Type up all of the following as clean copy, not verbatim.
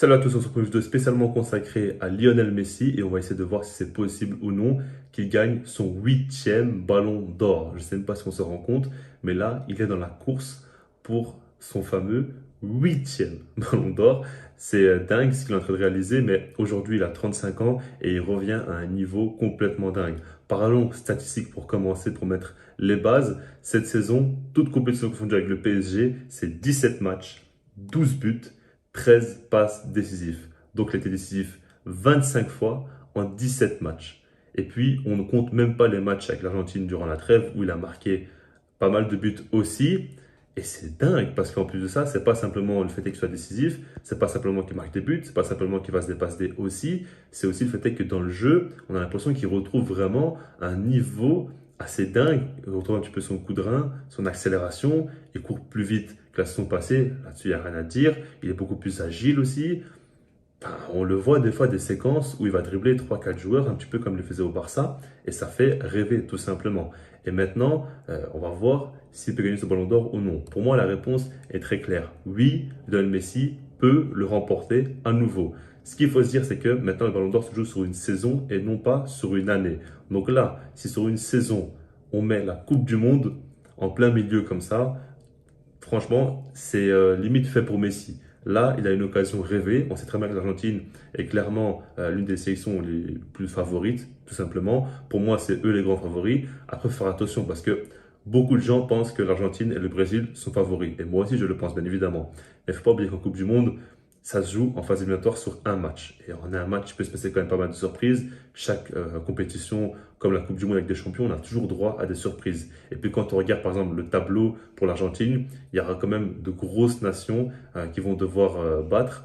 Salut à tous, on se retrouve une vidéo spécialement consacrée à Lionel Messi et on va essayer de voir si c'est possible ou non qu'il gagne son huitième ballon d'or. Je ne sais même pas si on se rend compte, mais là, il est dans la course pour son fameux huitième ballon d'or. C'est dingue ce qu'il est en train de réaliser, mais aujourd'hui, il a 35 ans et il revient à un niveau complètement dingue. Parlons statistiques pour commencer, pour mettre les bases. Cette saison, toute compétition confondue avec le PSG, c'est 17 matchs, 12 buts, 13 passes décisives. Donc, il a été décisif 25 fois en 17 matchs. Et puis, on ne compte même pas les matchs avec l'Argentine durant la trêve où il a marqué pas mal de buts aussi. Et c'est dingue parce qu'en plus de ça, c'est pas simplement le fait qu'il soit décisif, c'est pas simplement qu'il marque des buts, c'est pas simplement qu'il fasse des passes D aussi, c'est aussi le fait que dans le jeu, on a l'impression qu'il retrouve vraiment un niveau assez dingue. Il retrouve un petit peu son coup de rein, son accélération, il court plus vite que la saison passée, là-dessus il n'y a rien à dire, il est beaucoup plus agile aussi. Enfin, on le voit des fois des séquences où il va dribbler trois quatre joueurs, un petit peu comme il le faisait au Barça, et ça fait rêver tout simplement. Et maintenant, on va voir s'il peut gagner ce ballon d'or ou non. Pour moi, la réponse est très claire. Oui, Lionel Messi peut le remporter à nouveau. Ce qu'il faut se dire, c'est que maintenant, le ballon d'or se joue sur une saison et non pas sur une année. Donc là, si sur une saison, on met la Coupe du Monde en plein milieu comme ça, franchement, c'est limite fait pour Messi. Là, il a une occasion rêvée. On sait très bien que l'Argentine est clairement l'une des sélections les plus favorites, tout simplement. Pour moi, c'est eux les grands favoris. Après, il faut faire attention parce que beaucoup de gens pensent que l'Argentine et le Brésil sont favoris. Et moi aussi, je le pense, bien évidemment. Mais il ne faut pas oublier qu'en Coupe du Monde, ça se joue en phase éliminatoire sur un match. Et en un match, il peut se passer quand même pas mal de surprises. Chaque compétition, comme la Coupe du Monde avec des champions, on a toujours droit à des surprises. Et puis quand on regarde par exemple le tableau pour l'Argentine, il y aura quand même de grosses nations qui vont devoir battre.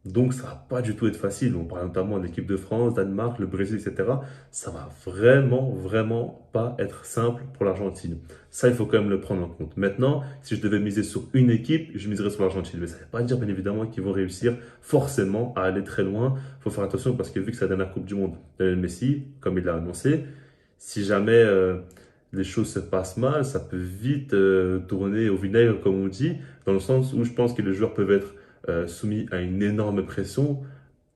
Donc, ça va pas du tout être facile. On parle notamment de l'équipe de France, Danemark, le Brésil, etc. Ça va vraiment, vraiment pas être simple pour l'Argentine. Ça, il faut quand même le prendre en compte. Maintenant, si je devais miser sur une équipe, je miserais sur l'Argentine. Mais ça ne veut pas dire, bien évidemment, qu'ils vont réussir forcément à aller très loin. Il faut faire attention parce que vu que c'est la dernière Coupe du Monde de Messi, comme il l'a annoncé, si jamais les choses se passent mal, ça peut vite tourner au vinaigre, comme on dit, dans le sens où je pense que les joueurs peuvent être soumis à une énorme pression.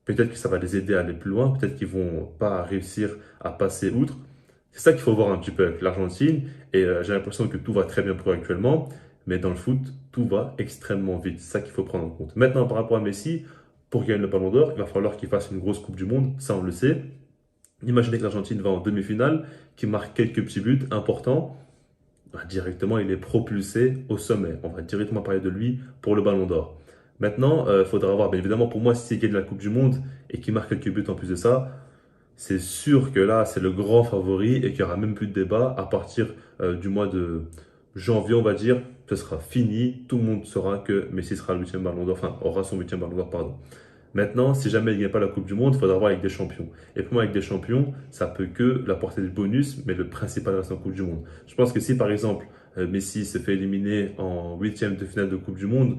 Peut-être que ça va les aider à aller plus loin, peut-être qu'ils vont pas réussir à passer outre. C'est ça qu'il faut voir un petit peu avec l'Argentine. Et j'ai l'impression que tout va très bien pour eux actuellement. Mais dans le foot, tout va extrêmement vite. C'est ça qu'il faut prendre en compte. Maintenant, par rapport à Messi, pour gagner le ballon d'or, il va falloir qu'il fasse une grosse Coupe du Monde. Ça, on le sait. Imaginez que l'Argentine va en demi-finale, qu'il marque quelques petits buts importants. Bah, directement, il est propulsé au sommet. On va directement parler de lui pour le ballon d'or. Maintenant, il faudra voir, bien évidemment, pour moi, s'il gagne la Coupe du Monde et qu'il marque quelques buts en plus de ça, c'est sûr que là, c'est le grand favori et qu'il n'y aura même plus de débat à partir du mois de janvier, on va dire. Ce sera fini. Tout le monde saura que Messi sera le huitième ballon d'or, enfin, aura son huitième ballon d'or, pardon. Maintenant, si jamais il n'y a pas la Coupe du Monde, il faudra voir avec des champions. Et pour moi, avec des champions, ça peut que l'apporter des bonus, mais le principal reste en Coupe du Monde. Je pense que si par exemple Messi se fait éliminer en huitième de finale de Coupe du Monde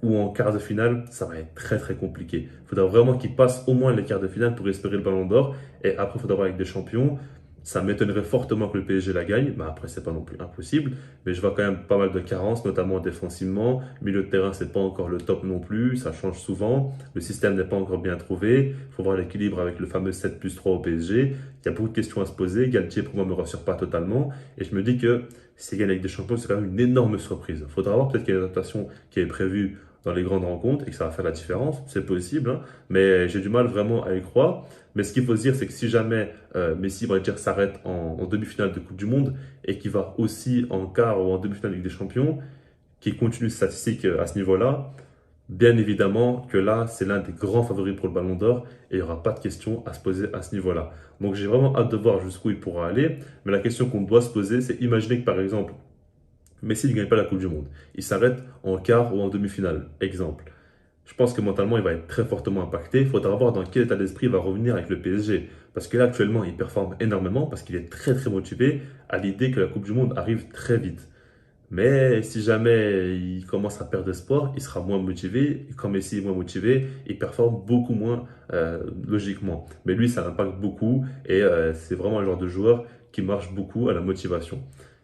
ou en quart de finale, ça va être très très compliqué. Il faudra vraiment qu'il passe au moins les quarts de finale pour espérer le ballon d'or. Et après, il faudra voir avec des champions. Ça m'étonnerait fortement que le PSG la gagne, mais après, c'est pas non plus impossible. Mais je vois quand même pas mal de carences, notamment défensivement. Milieu de terrain, c'est pas encore le top non plus, ça change souvent. Le système n'est pas encore bien trouvé. Il faut voir l'équilibre avec le fameux 7 plus 3 au PSG. Il y a beaucoup de questions à se poser. Galtier, pour moi, me rassure pas totalement. Et je me dis que s'il gagne avec des champions, c'est quand même une énorme surprise. Il faudra voir peut-être qu'il y a une adaptation qui est prévue dans les grandes rencontres et que ça va faire la différence. C'est possible, hein, mais j'ai du mal vraiment à y croire. Mais ce qu'il faut se dire, c'est que si jamais Messi, va dire, s'arrête en demi-finale de Coupe du Monde et qu'il va aussi en quart ou en demi-finale de Ligue des Champions, qu'il continue ses statistiques à ce niveau-là, bien évidemment que là, c'est l'un des grands favoris pour le Ballon d'Or et il n'y aura pas de question à se poser à ce niveau-là. Donc j'ai vraiment hâte de voir jusqu'où il pourra aller. Mais la question qu'on doit se poser, c'est imaginer que par exemple, Messi ne gagne pas la Coupe du Monde. Il s'arrête en quart ou en demi-finale, exemple. Je pense que mentalement, il va être très fortement impacté. Il faudra voir dans quel état d'esprit il va revenir avec le PSG. Parce que là, actuellement, il performe énormément parce qu'il est très, très motivé à l'idée que la Coupe du Monde arrive très vite. Mais si jamais il commence à perdre espoir, il sera moins motivé. Et quand Messi est moins motivé, il performe beaucoup moins logiquement. Mais lui, ça impacte beaucoup et c'est vraiment le genre de joueur qui marche beaucoup à la motivation.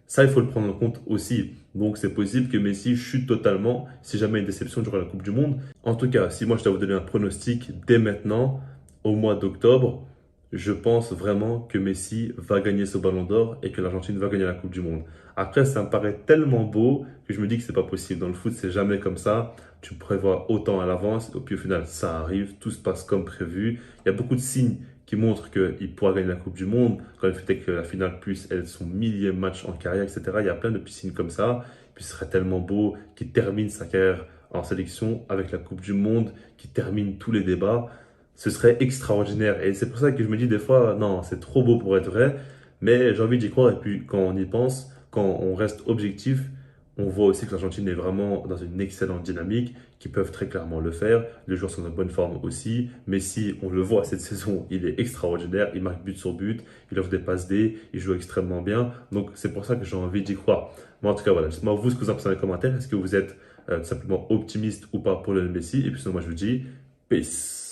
Ça, il faut le prendre en compte aussi. Donc, c'est possible que Messi chute totalement si jamais une déception durant la Coupe du Monde. En tout cas, si moi je dois vous donner un pronostic dès maintenant, au mois d'octobre, je pense vraiment que Messi va gagner ce ballon d'or et que l'Argentine va gagner la Coupe du Monde. Après, ça me paraît tellement beau que je me dis que c'est pas possible. Dans le foot, c'est jamais comme ça. Tu prévois autant à l'avance, et puis au final, ça arrive, tout se passe comme prévu. Il y a beaucoup de signes qui montrent qu'il pourra gagner la Coupe du Monde, quand le fait est que la finale puisse être son millième match en carrière, etc. Il y a plein de petits signes comme ça. Puis ce serait tellement beau qu'il termine sa carrière en sélection avec la Coupe du Monde, qu'il termine tous les débats. Ce serait extraordinaire. Et c'est pour ça que je me dis des fois, non, c'est trop beau pour être vrai. Mais j'ai envie d'y croire. Et puis quand on y pense, quand on reste objectif, on voit aussi que l'Argentine est vraiment dans une excellente dynamique, qui peuvent très clairement le faire. Les joueurs sont en bonne forme aussi. Messi, on le voit cette saison, il est extraordinaire. Il marque but sur but, il offre des passes D, il joue extrêmement bien. Donc c'est pour ça que j'ai envie d'y croire. Mais en tout cas, voilà. Dites-moi vous ce que vous en pensez dans les commentaires. Est-ce que vous êtes simplement optimiste ou pas pour le Messi? Et puis sinon, moi je vous dis peace.